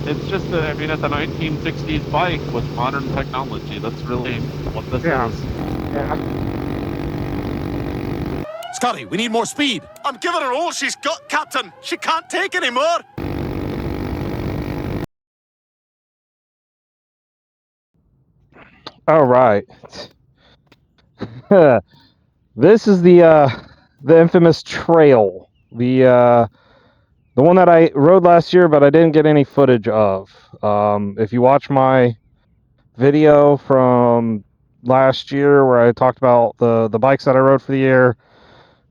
It's just a, I mean, it's a 1960s bike with modern technology. That's really what this Yeah. is. Yeah. Scotty, we need more speed. I'm giving her all she's got, Captain. She can't take any more. All right. This is the infamous trail. The one that I rode last year, but I didn't get any footage of. If you watch my video from last year where I talked about the bikes that I rode for the year,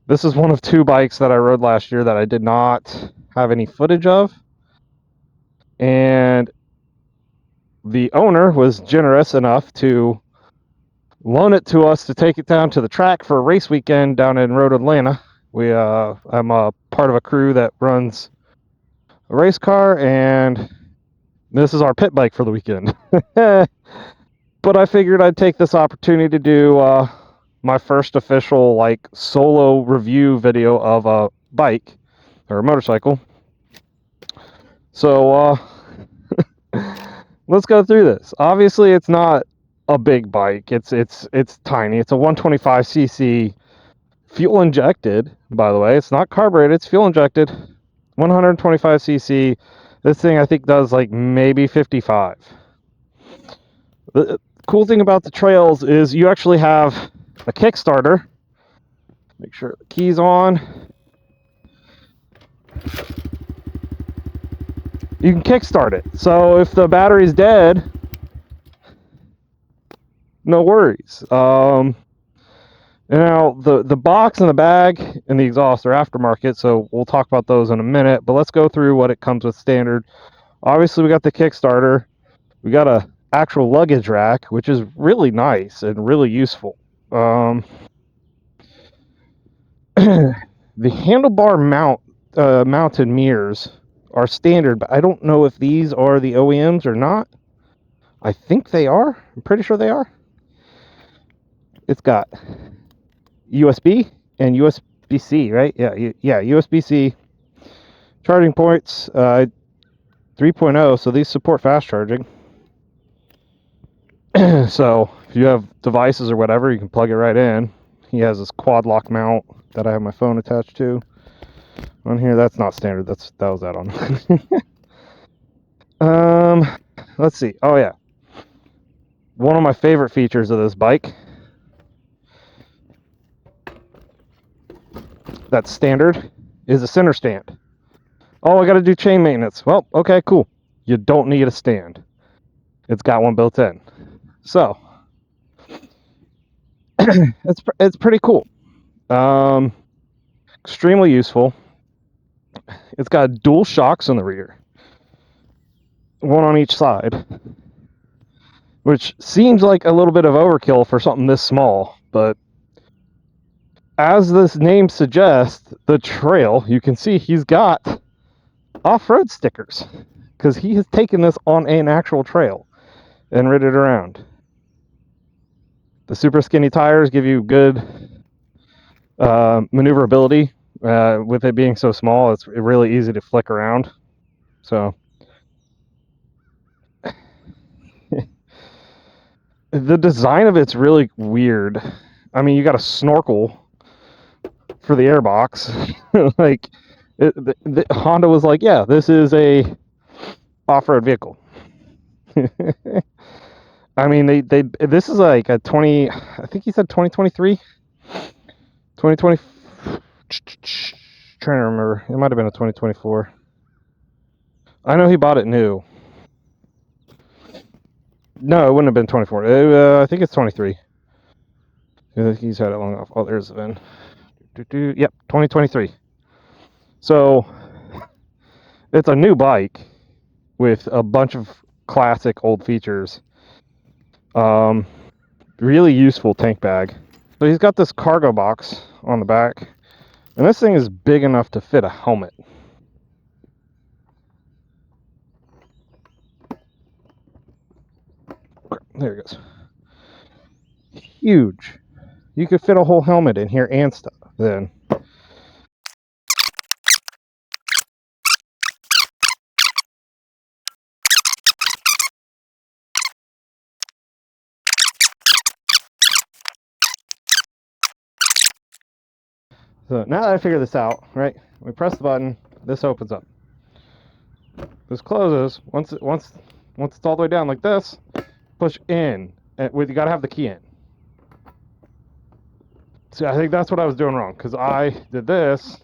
this is one of two bikes that I rode last year that I did not have any footage of. And the owner was generous enough to loan it to us to take it down to the track for a race weekend down in Road Atlanta. I'm a part of a crew that runs a race car, and this is our pit bike for the weekend. But I figured I'd take this opportunity to do my first official solo review video of a bike or a motorcycle. So let's go through this. Obviously, it's not a big bike. It's tiny. It's a 125cc fuel injected, by the way. It's not carbureted. It's fuel injected. 125cc. This thing I think does maybe 55. The cool thing about the trails is you actually have a Kickstarter. Make sure the key's on. You can kickstart it. So if the battery's dead, no worries. Now the box and the bag and the exhaust are aftermarket, so we'll talk about those in a minute. But let's go through what it comes with standard. Obviously, we got the Kickstarter. We got a actual luggage rack, which is really nice and really useful. The handlebar mounted mirrors are standard, but I don't know if these are the OEMs or not. I think they are. I'm pretty sure they are. It's got USB and USB-C, right? Yeah, USB-C charging ports, 3.0, so these support fast charging. So if you have devices or whatever, you can plug it right in. He has this quad lock mount that I have my phone attached to. On here, that's not standard. That was that on. Let's see. Oh yeah, one of my favorite features of this bike that's standard is a center stand. Oh, I got to do chain maintenance. Well, okay, cool. You don't need a stand. It's got one built in. So it's pretty cool. Extremely useful. It's got dual shocks on the rear, one on each side, which seems like a little bit of overkill for something this small, but as this name suggests, the trail, you can see he's got off-road stickers because he has taken this on an actual trail and rid it around. The super skinny tires give you good maneuverability. With it being so small, it's really easy to flick around. So the design of it's really weird. I mean, you got a snorkel for the airbox. Honda was like, yeah, this is a off-road vehicle. I mean, this is like a 20, I think he said 2023, 2020. Trying to remember, it might have been a 2024. I know he bought it new. No, it wouldn't have been 24. I think it's 23. He's had it long enough. Oh, there's the VIN. Yep, 2023. So it's a new bike with a bunch of classic old features. Really useful tank bag. So he's got this cargo box on the back, and this thing is big enough to fit a helmet. There it goes. Huge. You could fit a whole helmet in here and stuff then. So now that I figured this out, right? We press the button, this opens up. This closes. Once it's all the way down like this, push in. And you gotta have the key in. See, I think that's what I was doing wrong, because I did this,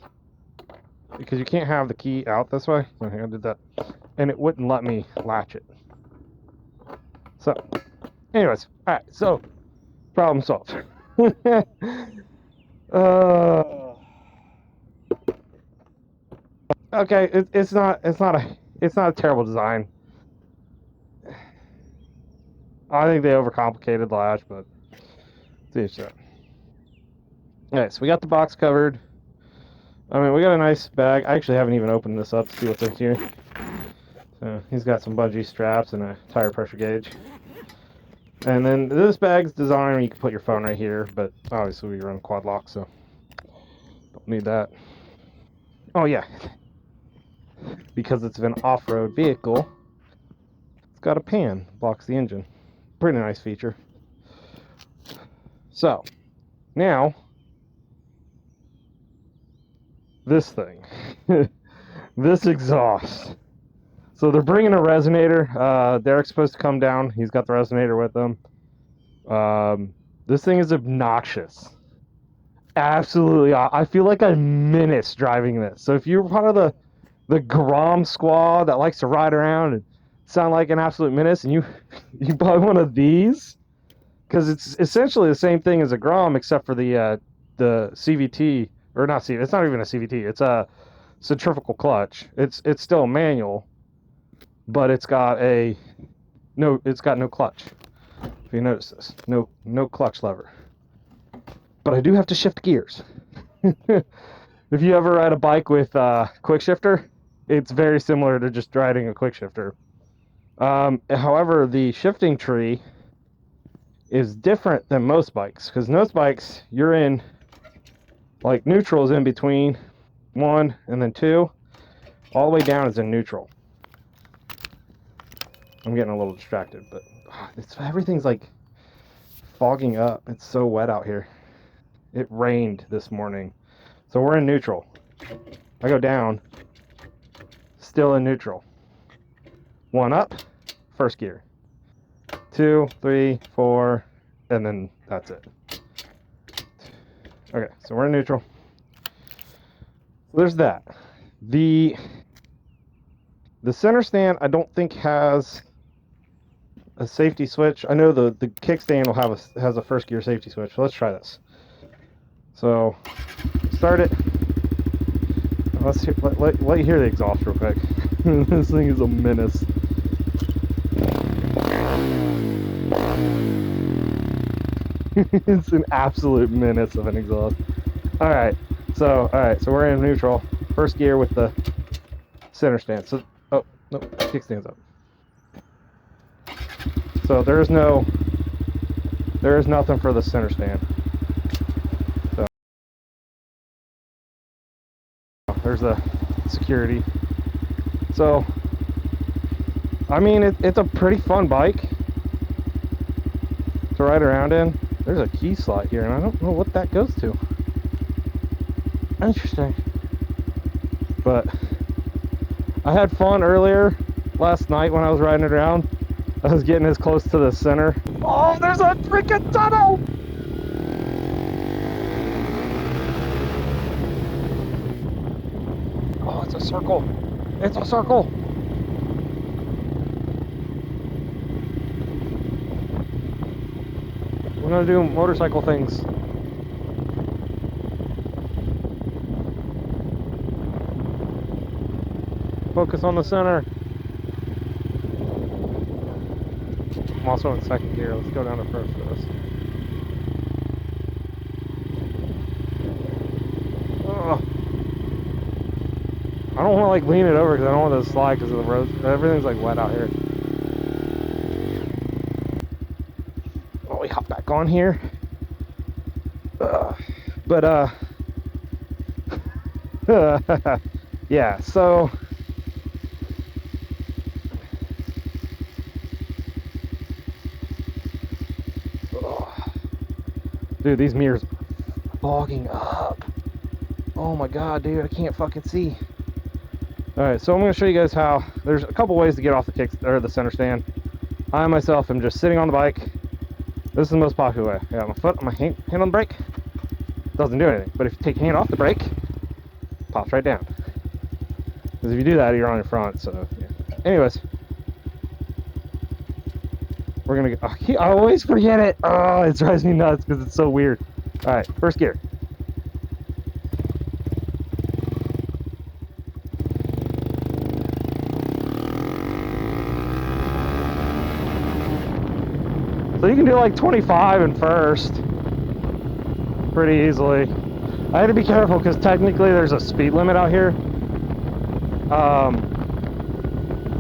because you can't have the key out this way. So I did that, and it wouldn't let me latch it. So, anyways, all right. So, problem solved. Okay, it's not a terrible design. I think they overcomplicated the latch, but see each that. Alright, so we got the box covered. I mean, we got a nice bag. I actually haven't even opened this up to see what's in here. So he's got some bungee straps and a tire pressure gauge. And then this bag's designed, you can put your phone right here, but obviously we run quad lock, so don't need that. Oh yeah, because it's an off-road vehicle, it's got a pan, blocks the engine. Pretty nice feature. So, now, this thing. This exhaust. So they're bringing a resonator. Derek's supposed to come down. He's got the resonator with him. This thing is obnoxious. Absolutely. I feel like a menace driving this. So if you're part of the Grom squad that likes to ride around and sound like an absolute menace, and you buy one of these, because it's essentially the same thing as a Grom except for the CVT, or not CVT. It's not even a CVT. It's a centrifugal clutch. It's still a manual, but it's got no clutch. If you notice this, no clutch lever. But I do have to shift gears. If you ever ride a bike with quick shifter, it's very similar to just riding a quick shifter. However, the shifting tree is different than most bikes, because most bikes, you're in, like, neutral is in between 1 and then 2. All the way down is in neutral. I'm getting a little distracted, but everything's like fogging up. It's so wet out here. It rained this morning. So we're in neutral. I go down, still in neutral. 1 up, first gear. 2, 3, 4, and then that's it. Okay, so we're in neutral. So there's that. The center stand, I don't think has a safety switch. I know the kickstand will has a first gear safety switch. So let's try this. So start it. Let you hear the exhaust real quick. This thing is a menace. It's an absolute menace of an exhaust. Alright, so we're in neutral. First gear with the center stand. So, oh, no, kickstand's up. So there is nothing for the center stand. So there's the security. So, I mean, it's a pretty fun bike to ride around in. There's a key slot here, and I don't know what that goes to. Interesting. But I had fun earlier last night when I was riding it around. I was getting as close to the center. Oh, there's a freaking tunnel! Oh, it's a circle. It's a circle. We're gonna do motorcycle things. Focus on the center. I'm also in second gear. Let's go down to first for this. Ugh. I don't want to like lean it over because I don't want to slide because of the road. Everything's like wet out here. Oh, we hop back on here. But yeah. So. Dude, these mirrors are fogging up. Oh my god, dude, I can't fucking see. Alright, so I'm going to show you guys how. There's a couple ways to get off the kick or the center stand. I myself am just sitting on the bike. This is the most popular way. I got my foot on my hand on the brake. Doesn't do anything. But if you take your hand off the brake, pops right down. Because if you do that, you're on your front. So, yeah. Anyways, we're gonna go. Oh, I always forget it. Oh, it drives me nuts because it's so weird. All right, first gear. So you can do like 25 in first pretty easily. I had to be careful because technically there's a speed limit out here. I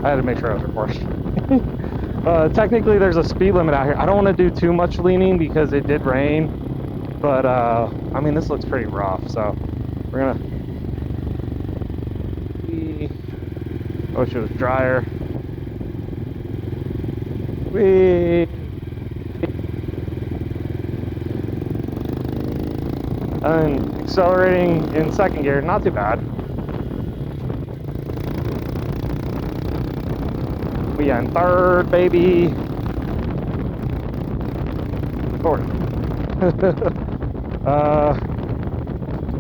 had to make sure I was recording. Technically there's a speed limit out here. I don't want to do too much leaning because it did rain. But, I mean, this looks pretty rough. So we're gonna... I wish it was drier. Whee! And accelerating in second gear, not too bad. We are in third, baby. Fourth.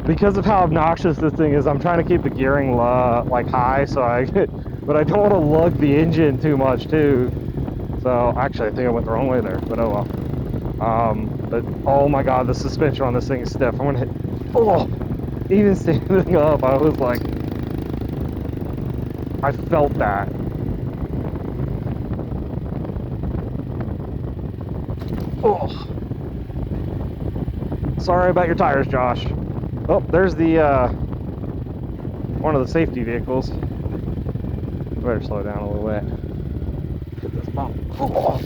Because of how obnoxious this thing is, I'm trying to keep the gearing like high, so but I don't want to lug the engine too much too. So actually, I think I went the wrong way there, but oh well. But oh my god, the suspension on this thing is stiff. I'm gonna hit. Oh, even standing up, I was like, I felt that. Oh, sorry about your tires, Josh. Oh, there's the one of the safety vehicles. Better slow down a little bit. Hit this bump. Oh.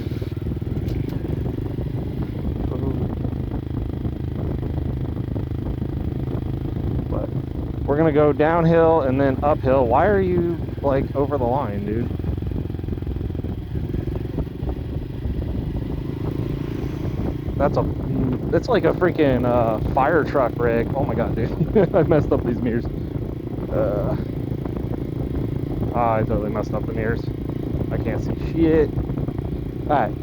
But we're gonna go downhill and then uphill. Why are you like over the line, dude? It's like a freaking fire truck rig. Oh my god, dude. I messed up these mirrors. I totally messed up the mirrors. I can't see shit. Alright.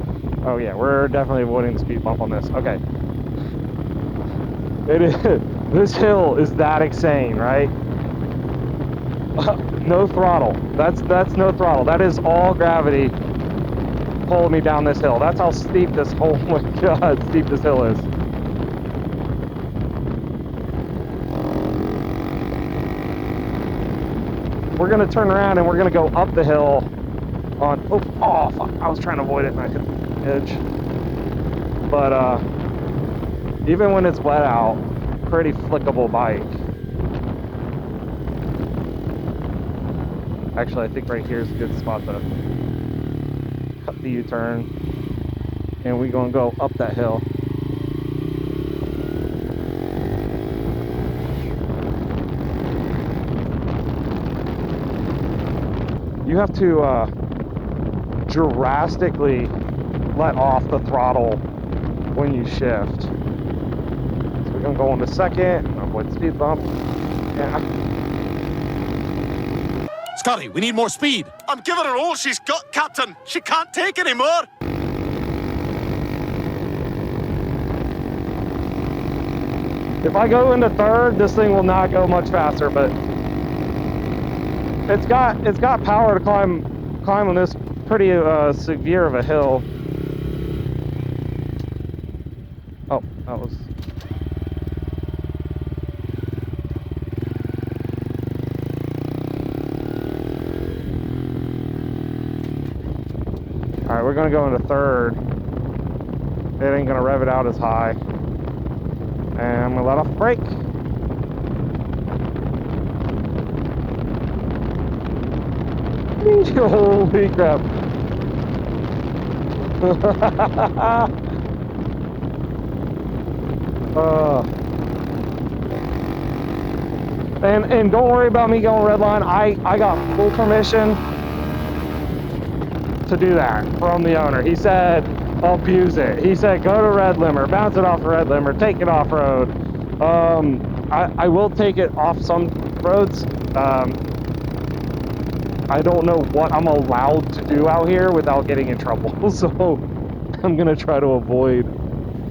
Oh yeah, we're definitely avoiding the speed bump on this. Okay. It is. This hill is that insane, right? No throttle. That's no throttle. That is all gravity pulling me down this hill. That's how steep this oh my god, steep this hill is. We're gonna turn around and we're gonna go up the hill on oh fuck, I was trying to avoid it and I hit the edge. But even when it's wet out, pretty flickable bike. Actually, I think right here is a good spot to cut the U-turn, and we're gonna go up that hill. You have to drastically let off the throttle when you shift. So we're gonna go into second, avoid the speed bump. Yeah. Scotty, we need more speed. I'm giving her all she's got, Captain. She can't take any more. If I go into third, this thing will not go much faster, but it's got power to climb on this pretty severe of a hill. Oh, that was. All right, we're gonna go into third. It ain't gonna rev it out as high, and I'm gonna let off the brake. Holy crap. And don't worry about me going red line. I got full permission to do that from the owner. He said abuse it. He said go to red limmer, bounce it off the red limmer, take it off road. I will take it off some roads. I don't know what I'm allowed to do out here without getting in trouble, so I'm gonna try to avoid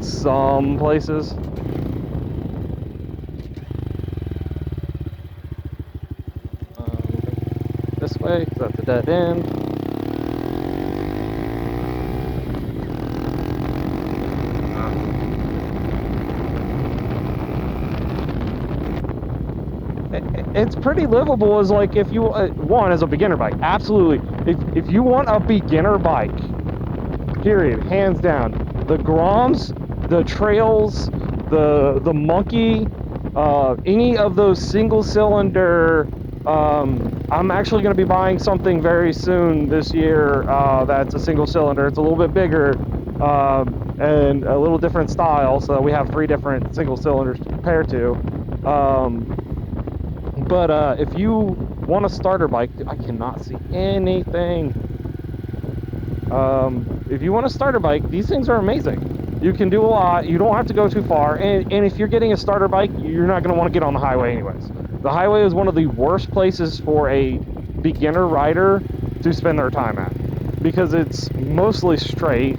some places. This way, 'cause that's a dead end. It's pretty livable as like if you one as a beginner bike, absolutely. If you want a beginner bike, period, hands down, the Groms, the Trails, the Monkey, any of those single cylinder. I'm actually going to be buying something very soon this year that's a single cylinder. It's a little bit bigger and a little different style, so we have 3 different single cylinders to compare to. But if you want a starter bike, I cannot see anything. If you want a starter bike, these things are amazing. You can do a lot. You don't have to go too far. And if you're getting a starter bike, you're not going to want to get on the highway anyways. The highway is one of the worst places for a beginner rider to spend their time at, because it's mostly straight,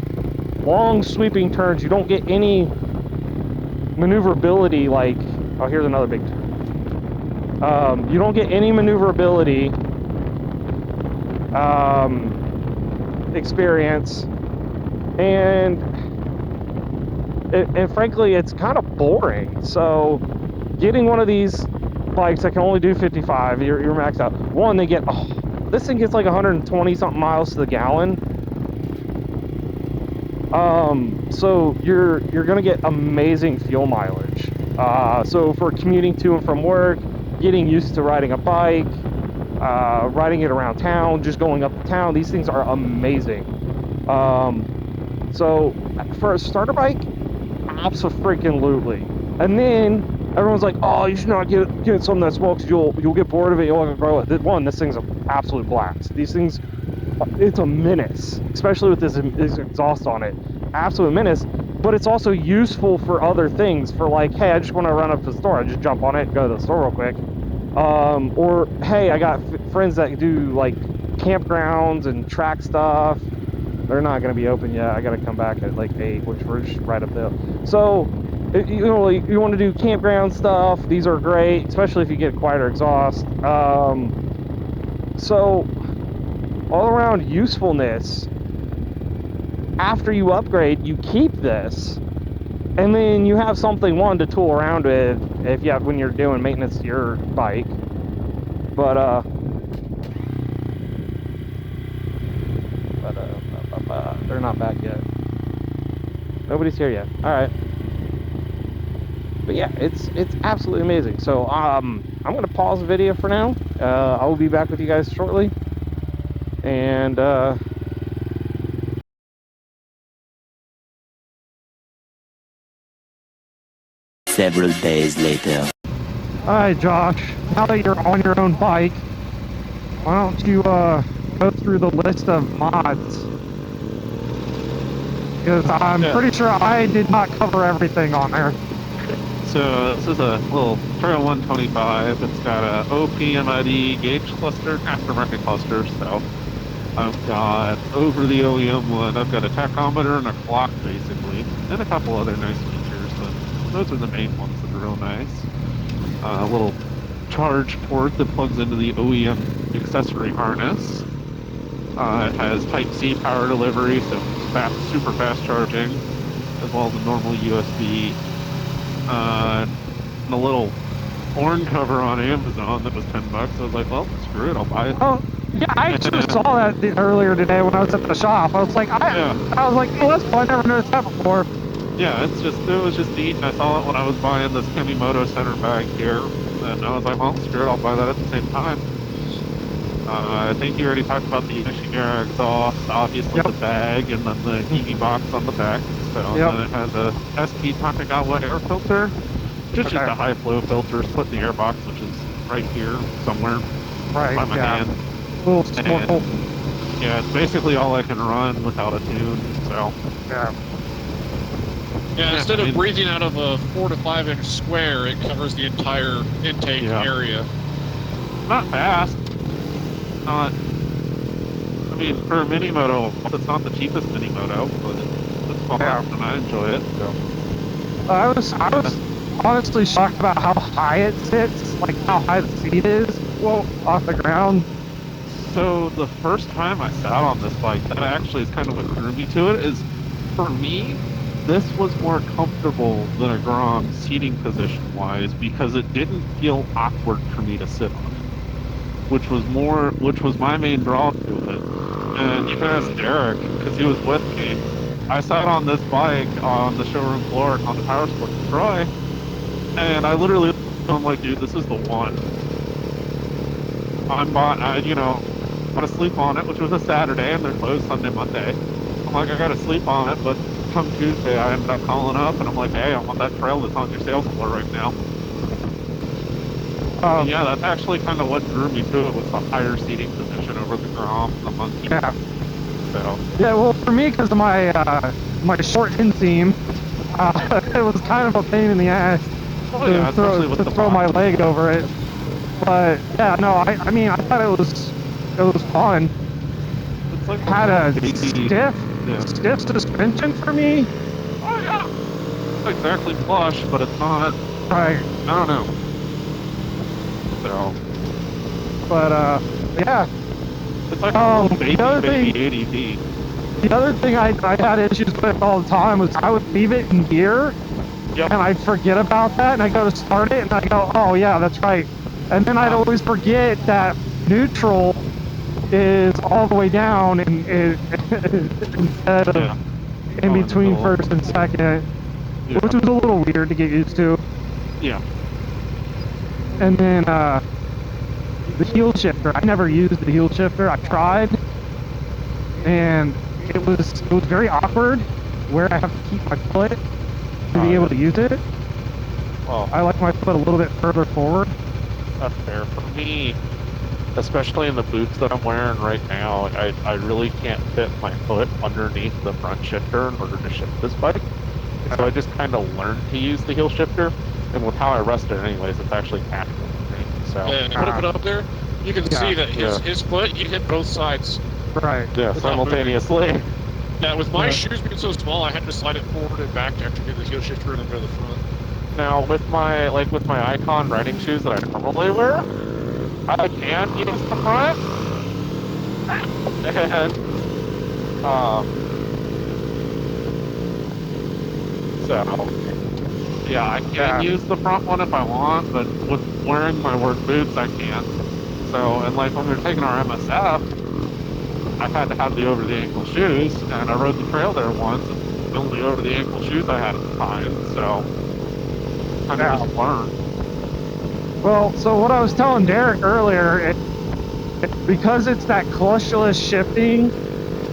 long sweeping turns. You don't get any maneuverability like, oh, here's another big turn. You don't get any maneuverability experience, and frankly, it's kind of boring. So getting one of these bikes that can only do 55, you're maxed out. One, they get, oh, this thing gets like 120 something miles to the gallon. So you're gonna get amazing fuel mileage. So for commuting to and from work, getting used to riding a bike, riding it around town, just going up to town, these things are amazing. So for a starter bike, abso-freaking-lutely. And then everyone's like, oh, you should not get something that smokes, you'll get bored of it, you'll want to grow it. One, this thing's an absolute blast. These things, it's a menace, especially with this exhaust on it. Absolute menace. But it's also useful for other things, for like, hey, I just want to run up to the store, I just jump on it and go to the store real quick. Or hey, I got friends that do like campgrounds and track stuff. They're not going to be open yet. I got to come back at like 8, which we're just right up there. So you know, you want to do campground stuff, these are great, especially if you get quieter exhaust. So all around usefulness. After you upgrade, you keep this, and then you have something to tool around with if you have, when you're doing maintenance to your bike. But they're not back yet. Nobody's here yet. All right. But yeah, it's absolutely amazing. So I'm gonna pause the video for now. I will be back with you guys shortly, and Several days later. Alright, Josh, now that you're on your own bike, why don't you go through the list of mods? Because I'm pretty sure I did not cover everything on there. So this is a little Trail 125. It's got a OPMID gauge cluster, aftermarket cluster. So I've got over the OEM one. I've got a tachometer and a clock basically, and a couple other nice features. But those are the main ones that are real nice. A little charge port that plugs into the OEM accessory harness. It has Type-C power delivery, so super fast charging, as well as a normal USB. And a little horn cover on Amazon that was $10. I was like, well, screw it, I'll buy it. Oh, yeah, I actually saw that earlier today when I was at the shop. I was like, I was like, oh, that's fun. I never noticed that before. Yeah, it was just neat. I saw it when I was buying this Kemimoto center bag here, and I was like, well, screw it, I'll buy that at the same time. I think you already talked about the Ishimura exhaust, obviously the bag, and then the EV box on the back. So then it has a SP Takagawa air filter, just a high flow filter put in the air box, which is right here somewhere by my hand. And, yeah, it's basically all I can run without a tune. So Yeah, instead I of mean- breathing out of a 4 to 5 inch square, it covers the entire intake Yeah. area. Not fast. Not. I mean, for a mini moto, it's not the cheapest mini moto, but it's fun Yeah. and I enjoy it. So. I was honestly shocked about how high it sits, like how high the seat is, well, off the ground. So the first time I sat on this bike, that actually is kind of what drew me to it. Is for me, this was more comfortable than a Grom seating position wise because it didn't feel awkward for me to sit on it, which was my main draw to it. And you can ask Derek because he was with me. I sat on this bike on the showroom floor on the Power Sport in Troy, and I literally, I'm like, dude, this is the one. I'm gotta sleep on it, which was a Saturday, and they're closed Sunday, Monday. I'm like, I gotta sleep on it, but come Tuesday, I ended up calling up, and I'm like, hey, I want that trail that's on your sales floor right now. Yeah, that's actually kind of what drew me to it, was the higher seating position over the Grom, the Monkey. Yeah. So. Yeah, well, for me, because of my my short inseam, it was kind of a pain in the ass Yeah, especially with the throw my leg over it. But yeah, no, I mean, I thought it was fun. It's like Had a yeah. stiff suspension for me. Oh yeah, it's not exactly plush, but it's not. Right. I don't know. So. But yeah. It's like a little baby thing, ADV. The other thing I had issues with all the time was I would leave it in gear, Yep. and I'd forget about that, and I go to start it, and I go, oh yeah, that's right. And then I'd always forget that neutral is all the way down and instead of in between first and second, which was a little weird to get used to. Yeah. And then the heel shifter, I never used the heel shifter. I tried, and it was very awkward where I have to keep my foot to be able to use it. Well, I like my foot a little bit further forward. That's fair. For me, especially in the boots that I'm wearing right now, I really can't fit my foot underneath the front shifter in order to shift this bike. So I just kind of learned to use the heel shifter, and with how I rest it anyways, it's actually natural for me. So. And put it up there, you can see that his foot, you hit both sides. Right. Yeah, simultaneously. Yeah, with my shoes being so small, I had to slide it forward and back to actually get the heel shifter and then go to the front. Now, with my Icon riding shoes that I normally wear, I can use the front. And, so, yeah, I can use the front one if I want, but with wearing my work boots, I can't. So, and like when we were taking our MSF, I had to have the over-the-ankle shoes, and I rode the trail there once, and the only over-the-ankle shoes I had at the time, so kind of just learned. Well, so what I was telling Derek earlier, because it's that clutchless shifting,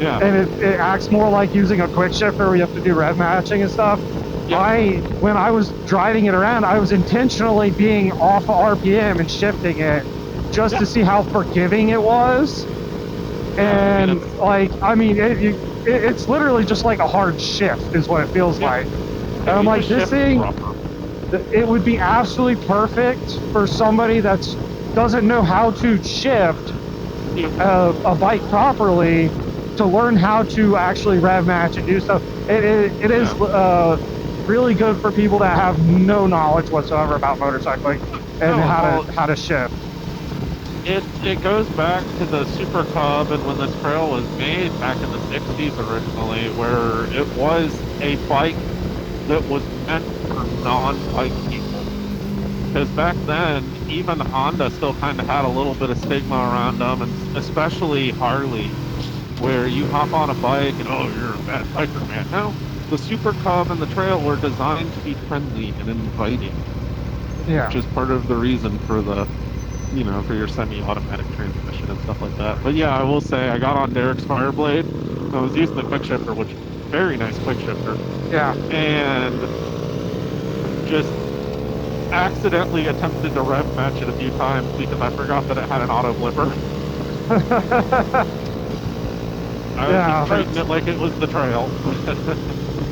and it acts more like using a quick shifter where you have to do rev matching and stuff. When I was driving it around, I was intentionally being off RPM and shifting it just to see how forgiving it was. And it's literally just like a hard shift is what it feels like. And I'm like, this thing, it would be absolutely perfect for somebody that doesn't know how to shift a bike properly to learn how to actually rev match and do stuff. It is really good for people that have no knowledge whatsoever about motorcycling and how to shift. It goes back to the Super Cub and when this trail was made back in the 60s originally, where it was a bike that was meant for non-bike people. Because back then, even Honda still kind of had a little bit of stigma around them, and especially Harley, where you hop on a bike and, oh, you're a bad biker, man. No, the Super Cub and the trail were designed to be friendly and inviting. Yeah. Which is part of the reason for the for your semi-automatic transmission and stuff like that. But yeah, I will say I got on Derek's Fireblade. I was using the quick shifter, which very nice quick shifter. Yeah. And just accidentally attempted to rev match it a few times because I forgot that it had an auto blipper. I was just treating it like it was the trail.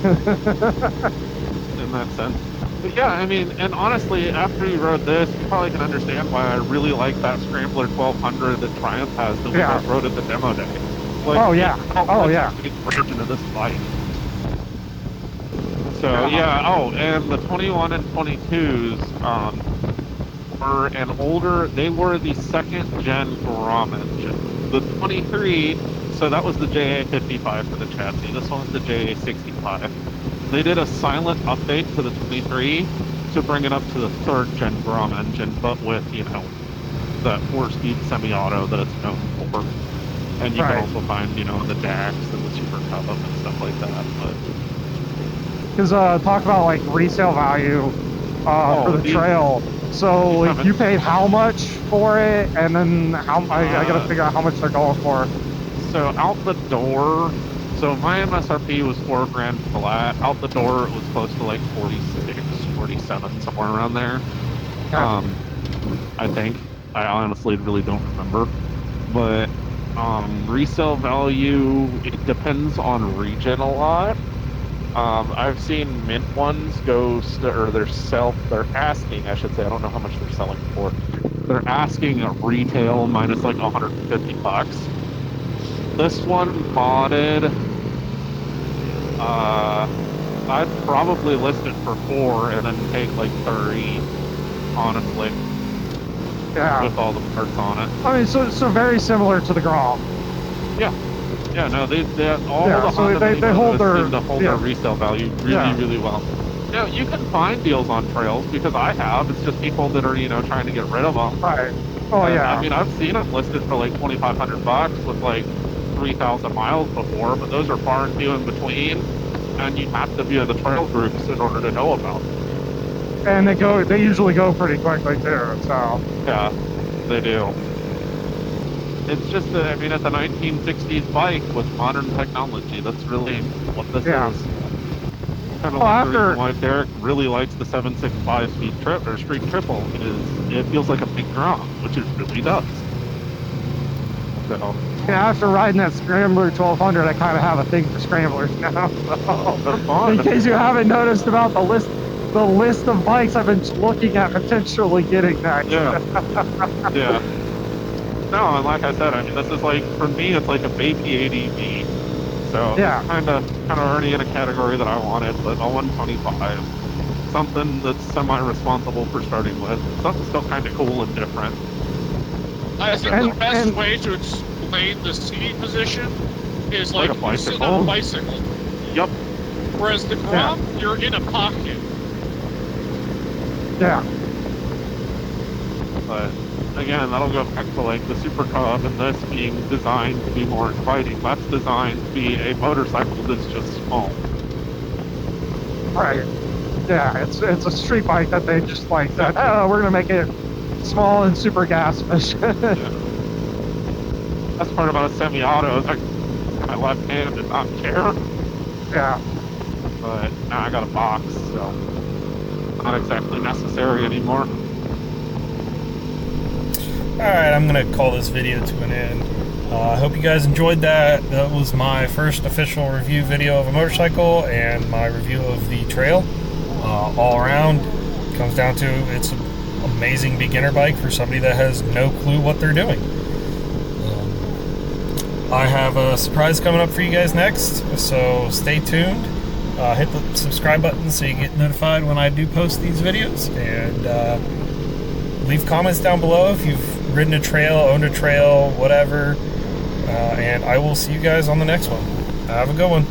in that sense. But yeah, I mean, and honestly, after you rode this, you probably can understand why I really like that Scrambler 1200 that Triumph has that we Yeah. both rode at the demo day. Like, Oh, yeah. it felt Oh, like yeah. a big version of this bike. So Yeah. yeah. Oh, and the 21 and 22s were an older. They were the second gen Grom engine. The 23. So that was the JA55 for the chassis. This one's the JA65. They did a silent update to the 23 to bring it up to the third gen Grom engine, but with, you know, the 4-speed semi-auto that it's known for. And you Right. can also find, you know, the DAX and the Super Cub and stuff like that. But Because talk about like resale value for the these- trail. So these like haven't- you paid how much for it, and then how I gotta figure out how much they're going for. So out the door, so my MSRP was $4,000 flat. Out the door, it was close to like 46, 47, somewhere around there. Okay. I think. I honestly really don't remember. But resale value, it depends on region a lot. I've seen mint ones go, they're asking, I should say, I don't know how much they're selling for. They're asking at retail minus like $150. This one modded, I'd probably list it for 4 and then take like 30, honestly, Yeah. with all the parts on it. I mean, so very similar to the Grom. Yeah, no, they all Yeah, the so Honda they hold their- seem to hold yeah. their resale value really, Yeah. really well. You know, you can find deals on trails because I have. It's just people that are, you know, trying to get rid of them. Right. Oh And, yeah. I mean, I've seen them listed for like $2,500 with like 3,000 miles before, but those are far and few in between, and you have to be in the trail groups in order to know about them. And they usually go pretty quickly too. So Yeah, they do. It's just that, I mean, it's a 1960s bike with modern technology. That's really what this Yeah. is. Kind of Well, like the after- reason why Derek really likes the 765 speed trip or street triple is it feels like a big drum, which it really does. So, yeah, after riding that Scrambler 1200, I kind of have a thing for Scramblers now. So, they're fun. in case you haven't noticed about the list of bikes I've been looking at potentially getting next. Yeah. Yeah. No, and like I said, I mean, this is like, for me, it's like a baby ADV. So, Yeah. it's kind of already in a category that I wanted, but a 125. Something that's semi-responsible for starting with. Something still kind of cool and different. I think And- the best and- way to explain the seating position is Like like, a you're sitting on a bicycle. Yep. Whereas the Grom, you're in a pocket. Yeah. But again, that'll go back to like the Super Cub and this being designed to be more inviting. That's designed to be a motorcycle that's just small. Right. Yeah, it's a street bike that they just like said, oh, we're gonna make it small and super gas efficient. Yeah. That's part about a semi-auto. Is I my left hand and not care. Yeah. But now I got a box, so not exactly necessary anymore. Alright, I'm going to call this video to an end. I hope you guys enjoyed that. That was my first official review video of a motorcycle and my review of the trail. All around, comes down to it's an amazing beginner bike for somebody that has no clue what they're doing. I have a surprise coming up for you guys next, so stay tuned. Hit the subscribe button so you get notified when I do post these videos, and leave comments down below if you've ridden a trail, owned a trail, whatever, and I will see you guys on the next one. Have a good one.